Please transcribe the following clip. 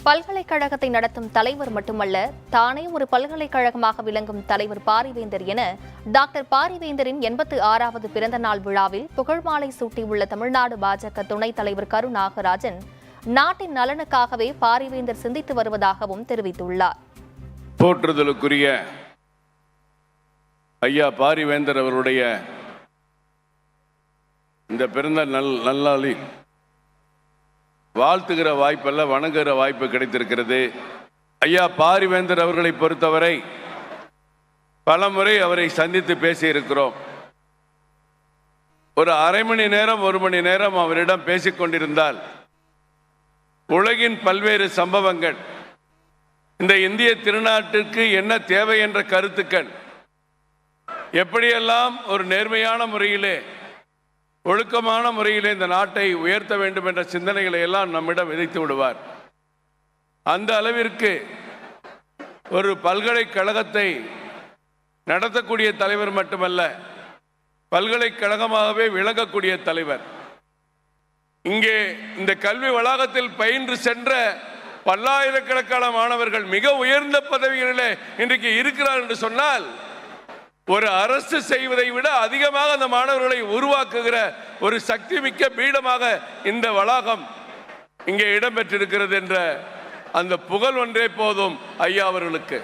பல்கலைக்கழகத்தை நடத்தும் தலைவர் மட்டுமல்ல, தானே ஒரு பல்கலைக்கழகமாக விளங்கும் தலைவர் பாரிவேந்தர் என டாக்டர் பாரிவேந்தரின் 86வது பிறந்த நாள் விழாவில் புகழ்மாலை சூட்டியுள்ள தமிழ்நாடு பாஜக துணைத் தலைவர் கரு நாகராஜன், நாட்டின் நலனுக்காகவே பாரிவேந்தர் சிந்தித்து வருவதாகவும் தெரிவித்துள்ளார். போற்றுதலுக்குரிய ஐயா பாரிவேந்தர் அவருடைய இந்த பிறந்த நல்லாளில் வாழ்த்துகிற வாய்ப்பல்ல, வணங்குகிற வாய்ப்பு கிடைத்திருக்கிறது. ஐயா பாரிவேந்தர் அவர்களை பொறுத்தவரை பலமுறை அவரை சந்தித்து பேசியிருக்கிறோம். ஒரு அரை மணி நேரம் 1 மணி நேரம் அவரிடம் பேசிக்கொண்டிருந்தால் உலகின் பல்வேறு சம்பவங்கள், இந்த இந்திய திருநாட்டிற்கு என்ன தேவை என்ற கருத்துக்கள், எப்படியெல்லாம் ஒரு நேர்மையான முறையிலே ஒழுக்கமான முறையிலே இந்த நாட்டை உயர்த்த வேண்டும் என்ற சிந்தனைகளை எல்லாம் நம்மிடம் விதைத்து விடுவார். அந்த அளவிற்கு ஒரு பல்கலைக்கழகத்தை நடத்தக்கூடிய தலைவர் மட்டுமல்ல, பல்கலைக்கழகமாகவே விளங்கக்கூடிய தலைவர். இங்கே இந்த கல்வி வளாகத்தில் பயின்று சென்ற பல்லாயிரக்கணக்கான மாணவர்கள் மிக உயர்ந்த பதவிகளிலே இன்றைக்கு இருக்கிறார் என்று சொன்னால், ஒரு அரசு செய்வதை விட அதிகமாக அந்த மாணவர்களை உருவாக்குகிற ஒரு சக்தி மிக்க பீடமாக இந்த வளாகம் இங்கே இடம்பெற்றிருக்கிறது என்ற அந்த புகழ் ஒன்றே போதும் ஐயா அவர்களுக்கு.